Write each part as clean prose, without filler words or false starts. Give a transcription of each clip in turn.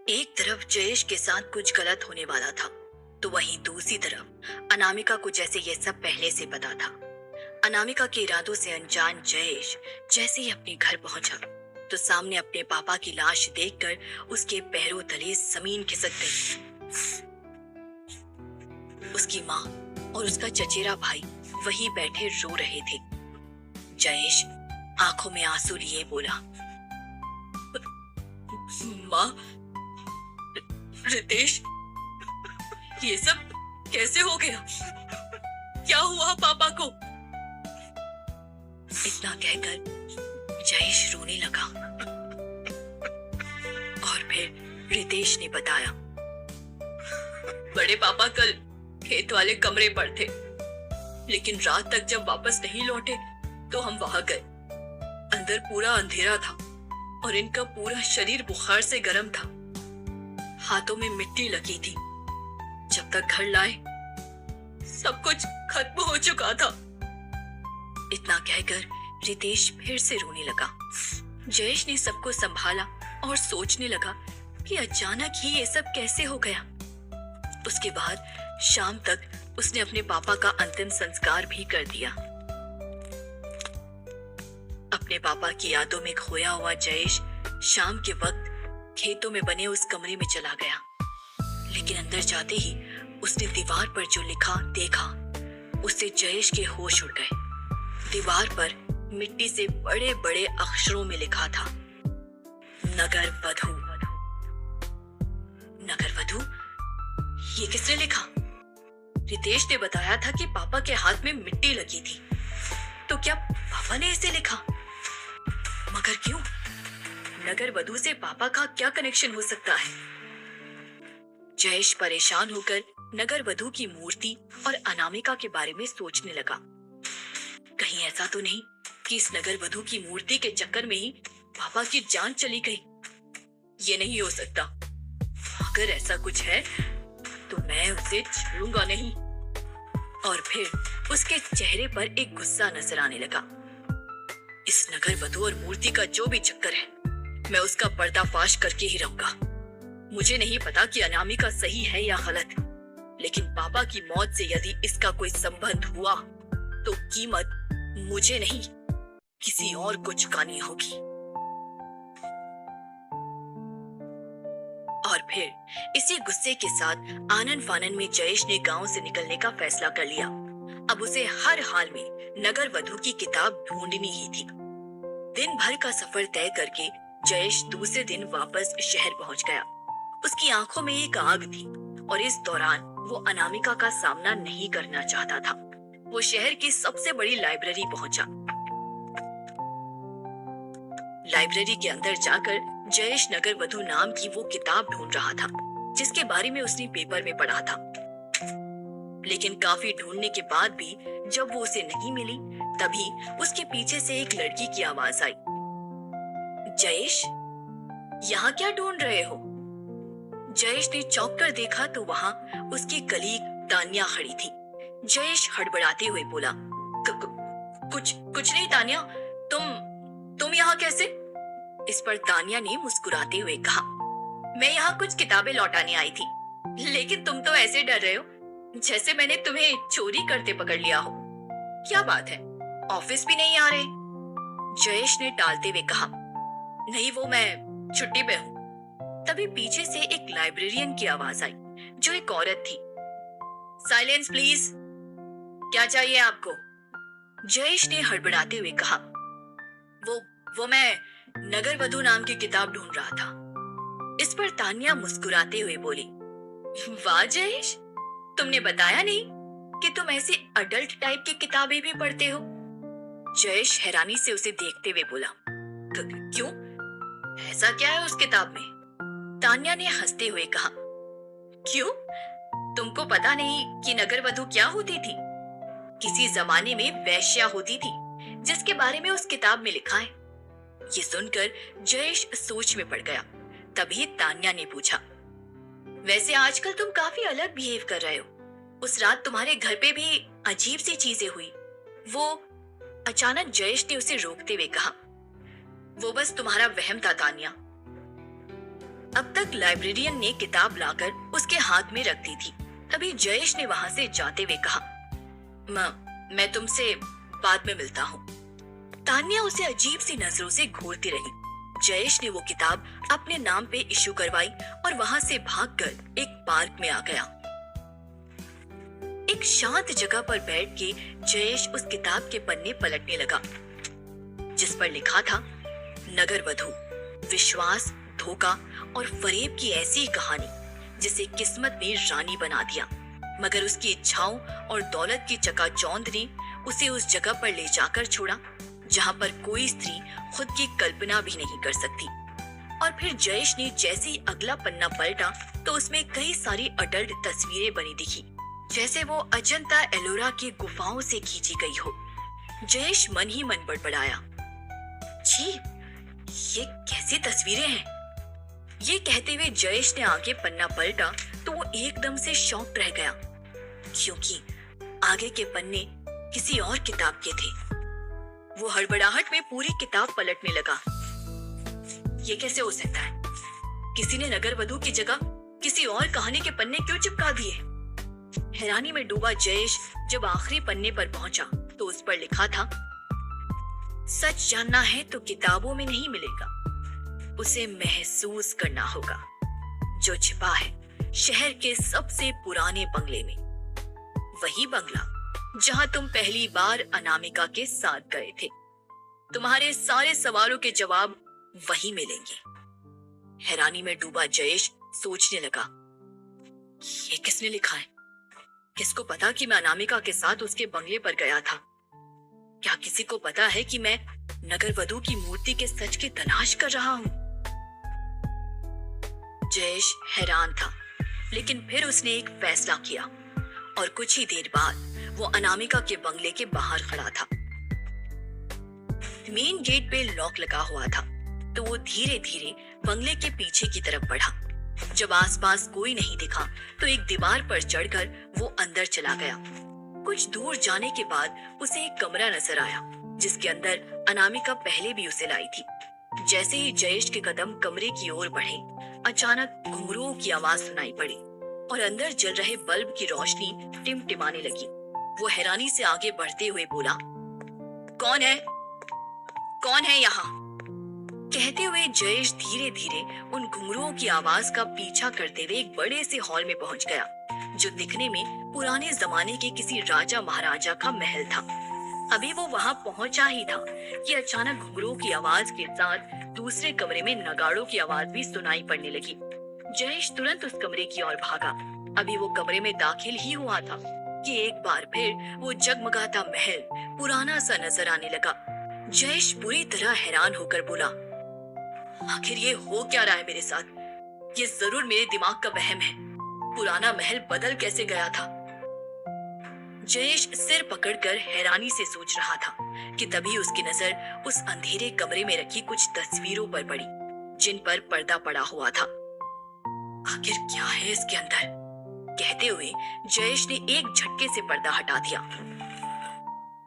एक तरफ जयेश के साथ कुछ गलत होने वाला था, तो वहीं दूसरी तरफ अनामिका को जैसे ये सब पहले से पता था। अनामिका के इरादों से अनजान जयेश जैसे ही अपने घर पहुंचा, तो सामने अपने पापा की लाश देखकर उसके पैरों तले जमीन खिसक गई। उसकी माँ और उसका चचेरा भाई वहीं बैठे रो रहे थे। जयेश आंखों में आंसू लिए बोला, माँ, रितेश, ये सब कैसे हो गया? क्या हुआ पापा को? इतना कहकर जयेश रोने लगा और फिर रितेश ने बताया, बड़े पापा कल खेत वाले कमरे पर थे, लेकिन रात तक जब वापस नहीं लौटे तो हम वहां गए। अंदर पूरा अंधेरा था और इनका पूरा शरीर बुखार से गर्म था। हाथों में मिट्टी लगी थी। जब तक घर लाए सब कुछ खत्म हो चुका था। इतना कहकर रितेश फिर से रोने लगा। जयेश ने सबको संभाला और सोचने लगा कि अचानक ही ये सब कैसे हो गया। उसके बाद शाम तक उसने अपने पापा का अंतिम संस्कार भी कर दिया। अपने पापा की यादों में खोया हुआ जयेश शाम के वक्त खेतों में बने उस कमरे में चला गया, लेकिन अंदर जाते ही उसने दीवार पर जो लिखा देखा, उससे जयेश के होश उड़ गए। दीवार पर मिट्टी से बड़े बड़े अक्षरों में लिखा था, नगर वधू। नगर वधू? ये किसने लिखा? रितेश ने बताया था कि पापा के हाथ में मिट्टी लगी थी, तो क्या पापा ने इसे लिखा? मगर क्यों? नगर वधू से पापा का क्या कनेक्शन हो सकता है? जयेश परेशान होकर नगर वधू की मूर्ति और अनामिका के बारे में सोचने लगा। कहीं ऐसा तो नहीं कि इस नगर वधू की मूर्ति के चक्कर में ही पापा की जान चली गई? ये नहीं हो सकता। अगर ऐसा कुछ है तो मैं उसे छोड़ूंगा नहीं। और फिर उसके चेहरे पर एक गुस्सा नजर आने लगा। इस नगर वधू और मूर्ति का जो भी चक्कर है, मैं उसका पर्दाफाश करके ही रहूंगा। मुझे नहीं पता कि अनामिका सही है या गलत, लेकिन पापा की मौत से यदि इसका कोई संबंध हुआ तो कीमत मुझे नहीं, किसी और को चुकानी होगी। और फिर इसी गुस्से के साथ आनन फानन में जयेश ने गांव से निकलने का फैसला कर लिया। अब उसे हर हाल में नगर वधू की किताब ढूंढनी ही थी। दिन भर का सफर तय करके जयेश दूसरे दिन वापस शहर पहुंच गया। उसकी आंखों में एक आग थी और इस दौरान वो अनामिका का सामना नहीं करना चाहता था। वो शहर की सबसे बड़ी लाइब्रेरी पहुंचा। लाइब्रेरी के अंदर जाकर जयेश नगर वधू नाम की वो किताब ढूंढ रहा था, जिसके बारे में उसने पेपर में पढ़ा था। लेकिन काफी ढूंढने के बाद भी जब वो उसे नहीं मिली, तभी उसके पीछे से एक लड़की की आवाज आई, जयेश, यहाँ क्या ढूंढ रहे हो? जयेश ने चौंक कर देखा तो वहाँ उसकी कलीग तान्या खड़ी थी। जयेश हड़बड़ाते हुए बोला, कुछ नहीं तान्या, तुम यहाँ कैसे? इस पर तान्या ने मुस्कुराते हुए कहा, मैं यहाँ कुछ किताबें लौटाने आई थी, लेकिन तुम तो ऐसे डर रहे हो जैसे मैंने तुम्हें चोरी करते पकड़ लिया हो। क्या बात है, ऑफिस भी नहीं आ रहे? जयेश ने टालते हुए कहा, नहीं, वो मैं छुट्टी पे हूँ। तभी पीछे से एक लाइब्रेरियन की आवाज आई, जो एक औरत थी। साइलेंस प्लीज, क्या चाहिए आपको? जयेश ने हड़बड़ाते हुए कहा, वो मैं नगर वधू नाम की किताब ढूंढ रहा था। इस पर तान्या मुस्कुराते हुए बोली, वाह जयेश, तुमने बताया नहीं कि तुम ऐसी अडल्ट टाइप की किताबें भी पढ़ते हो। जयेश हैरानी से उसे देखते हुए बोला, क्यों, ऐसा क्या है उस किताब में? तान्या ने हंसते हुए कहा, क्यों, तुमको पता नहीं कि नगर वधू क्या होती थी? किसी जमाने में वैश्या होती थी, जिसके बारे में उस किताब में लिखा है। ये सुनकर जयेश सोच में पड़ गया। तभी तान्या ने पूछा, वैसे आजकल तुम काफी अलग बिहेव कर रहे हो। उस रात तुम्हारे घर पे भी अजीब सी चीजें हुई। वो अचानक जयेश ने उसे रोकते हुए कहा, वो बस तुम्हारा वहम था तान्या। अब तक लाइब्रेरियन ने किताब लाकर उसके हाथ में रख दी थी। तभी जयेश ने वहां से जाते हुए कहा, मैं तुमसे बाद में मिलता हूँ। तान्या उसे अजीब सी नजरों से घूरती रही। जयेश ने वो किताब अपने नाम पे इशू करवाई और वहां से भागकर एक पार्क में आ गया। एक शांत जगह पर बैठ के जयेश उस किताब के पन्ने पलटने लगा, जिस पर लिखा था नगर वधू, विश्वास, धोखा और फरेब की ऐसी कहानी जिसे किस्मत ने रानी बना दिया, मगर उसकी इच्छाओं और दौलत की चकाचौंध ने उसे उस जगह पर ले जाकर छोड़ा जहां पर कोई स्त्री खुद की कल्पना भी नहीं कर सकती। और फिर जयेश ने जैसे ही अगला पन्ना पलटा तो उसमें कई सारी अडल्ट तस्वीरें बनी दिखी, जैसे वो अजंता एलोरा की गुफाओं से खींची गई हो। जयेश मन ही मन बड़बड़ाया, छी, ये कैसी तस्वीरें हैं। ये कहते हुए जयेश ने आगे पन्ना पलटा तो वो एकदम से शॉक्ड रह गया, क्योंकि आगे के पन्ने किसी और किताब के थे। वो हड़बड़ाहट में पूरी किताब पलटने लगा। ये कैसे हो सकता है? किसी ने नगर वधू की जगह किसी और कहानी के पन्ने क्यों चिपका दिए? हैरानी में डूबा जयेश जब आखिरी पन्ने पर पहुंचा तो उस पर लिखा था, सच जानना है तो किताबों में नहीं मिलेगा, उसे महसूस करना होगा, जो छिपा है शहर के सबसे पुराने बंगले में। वही बंगला जहां तुम पहली बार अनामिका के साथ गए थे। तुम्हारे सारे सवालों के जवाब वही मिलेंगे। हैरानी में डूबा जयेश सोचने लगा, ये किसने लिखा है? किसको पता कि मैं अनामिका के साथ उसके बंगले पर गया था? क्या किसी को पता है कि मैं नगर वधू की मूर्ति के सच की तलाश कर रहा हूं? जयेश हैरान था, लेकिन फिर उसने एक फैसला किया और कुछ ही देर बाद वो अनामिका के बंगले के बाहर खड़ा था। मेन गेट पे लॉक लगा हुआ था, तो वो धीरे धीरे बंगले के पीछे की तरफ बढ़ा। जब आसपास कोई नहीं दिखा तो एक दीवार पर चढ़कर वो अंदर चला गया। कुछ दूर जाने के बाद उसे एक कमरा नजर आया, जिसके अंदर अनामिका पहले भी उसे लाई थी। जैसे ही जयेश के कदम कमरे की ओर बढ़े, अचानक घुंघरुओं की आवाज सुनाई पड़ी और अंदर जल रहे बल्ब की रोशनी टिमटिमाने लगी। वो हैरानी से आगे बढ़ते हुए बोला, कौन है? कौन है यहाँ? कहते हुए जयेश धीरे धीरे उन घुंघरुओं की आवाज का पीछा करते हुए एक बड़े से हॉल में पहुंच गया, जो दिखने में पुराने जमाने के किसी राजा महाराजा का महल था। अभी वो वहां पहुंचा ही था कि अचानक घुंघरुओं की आवाज के साथ दूसरे कमरे में नगाड़ों की आवाज भी सुनाई पड़ने लगी। जयेश तुरंत उस कमरे की ओर भागा। अभी वो कमरे में दाखिल ही हुआ था कि एक बार फिर वो जगमगाता महल पुराना सा नजर आने लगा। जयेश बुरी तरह हैरान होकर बोला, आखिर ये हो क्या रहा है मेरे साथ? ये जरूर मेरे दिमाग का वहम है। पुराना महल बदल कैसे गया था? जयेश सिर पकड़कर हैरानी से सोच रहा था कि तभी उसकी नजर उस अंधेरे कमरे में रखी कुछ तस्वीरों पर पड़ी, जिन पर पर्दा पड़ा हुआ था। आखिर क्या है इसके अंदर? कहते हुए जयेश ने एक झटके से पर्दा हटा दिया।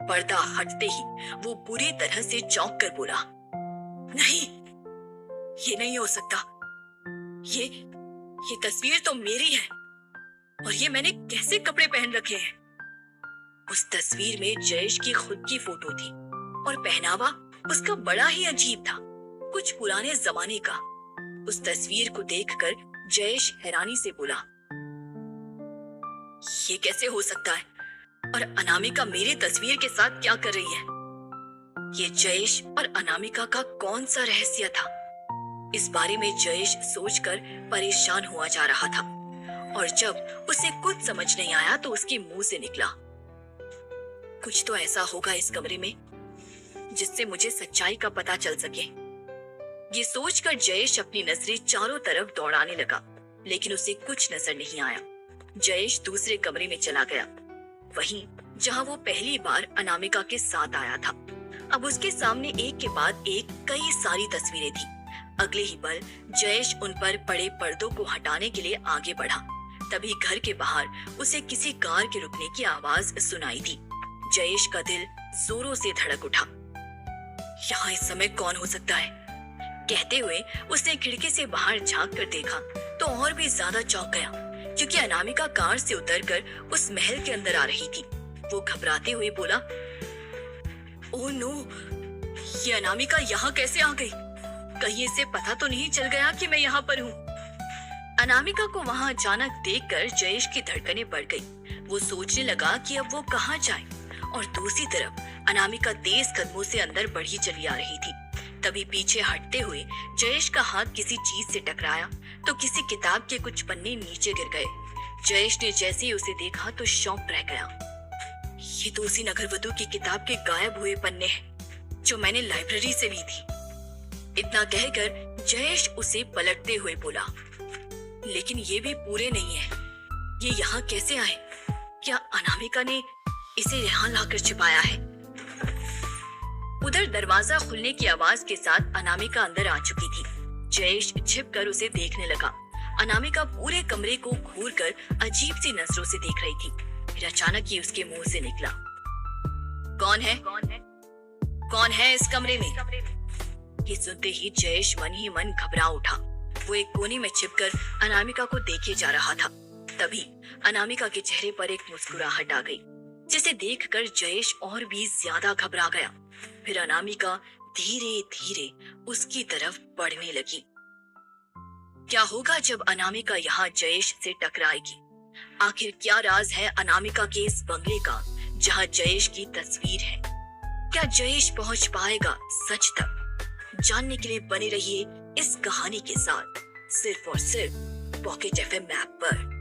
पर्दा हटते ही वो बुरी तरह से चौंक कर बोला, नहीं, ये नहीं हो सकता। ये तस्वीर तो मेरी है, और ये मैंने कैसे कपड़े पहन रखे हैं? उस तस्वीर में जयेश की खुद की फोटो थी और पहनावा उसका बड़ा ही अजीब था, कुछ पुराने जमाने का। उस तस्वीर को देखकर जयेश हैरानी से बोला, ये कैसे हो सकता है? और अनामिका मेरी तस्वीर के साथ क्या कर रही है? ये जयेश और अनामिका का कौन सा रहस्य था? इस बारे में जयेश सोचकर परेशान हुआ जा रहा था, और जब उसे कुछ समझ नहीं आया तो उसके मुंह से निकला, कुछ तो ऐसा होगा इस कमरे में जिससे मुझे सच्चाई का पता चल सके। ये सोचकर जयेश अपनी नजरें चारों तरफ दौड़ाने लगा, लेकिन उसे कुछ नजर नहीं आया। जयेश दूसरे कमरे में चला गया, वहीं जहां वो पहली बार अनामिका के साथ आया था। अब उसके सामने एक के बाद एक कई सारी तस्वीरें थी। अगले ही पल जयेश उन पर पड़े पर्दों को हटाने के लिए आगे बढ़ा। तभी घर के बाहर उसे किसी कार के रुकने की आवाज सुनाई दी। जयेश का दिल जोरों से धड़क उठा। यहाँ इस समय कौन हो सकता है? कहते हुए उसने खिड़की से बाहर झांक कर देखा तो और भी ज्यादा चौंक गया, क्योंकि अनामिका कार से उतरकर उस महल के अंदर आ रही थी। वो घबराते हुए बोला, ओह नो, ये अनामिका यहाँ कैसे आ गई? कहीं इसे पता तो नहीं चल गया कि मैं यहाँ पर हूँ? अनामिका को वहाँ अचानक देखकर जयेश की धड़कनें बढ़ गई। वो सोचने लगा कि अब वो कहाँ जाए, और दूसरी तरफ अनामिका तेज कदमों से अंदर बढ़ी चली आ रही थी। तभी पीछे हटते हुए जयेश का हाथ किसी चीज से टकराया तो किसी किताब के कुछ पन्ने नीचे गिर गए। जयेश ने जैसे ही उसे देखा तो शॉक रह गया। ये तो उसी नगरवधु की किताब के गायब हुए पन्ने हैं जो मैंने लाइब्रेरी से ली थी। इतना कहकर जयेश उसे पलटते हुए बोला, लेकिन ये भी पूरे नहीं है। ये यहाँ कैसे आए? क्या अनामिका ने इसे यहाँ लाकर छिपाया है? उधर दरवाजा खुलने की आवाज के साथ अनामिका अंदर आ चुकी थी। जयेश छिपकर उसे देखने लगा। अनामिका पूरे कमरे को घूरकर अजीब सी नजरों से देख रही थी। फिर अचानक ही उसके मुंह से निकला, कौन है? कौन है इस कमरे में? ये सुनते ही जयेश मन ही मन घबरा उठा। वो एक कोने में छिपकर अनामिका को देखे जा रहा था। तभी अनामिका के चेहरे पर एक मुस्कुराहट आ गई, जिसे देखकर जयेश और भी ज्यादा घबरा गया। फिर अनामिका धीरे धीरे उसकी तरफ बढ़ने लगी। क्या होगा जब अनामिका यहाँ जयेश से टकराएगी? आखिर क्या राज है अनामिका के इस बंगले का जहाँ जयेश की तस्वीर है? क्या जयेश पहुँच पाएगा सच तक? जानने के लिए बने रहिए इस कहानी के साथ, सिर्फ और सिर्फ पॉकेट एफएम ऐप पर।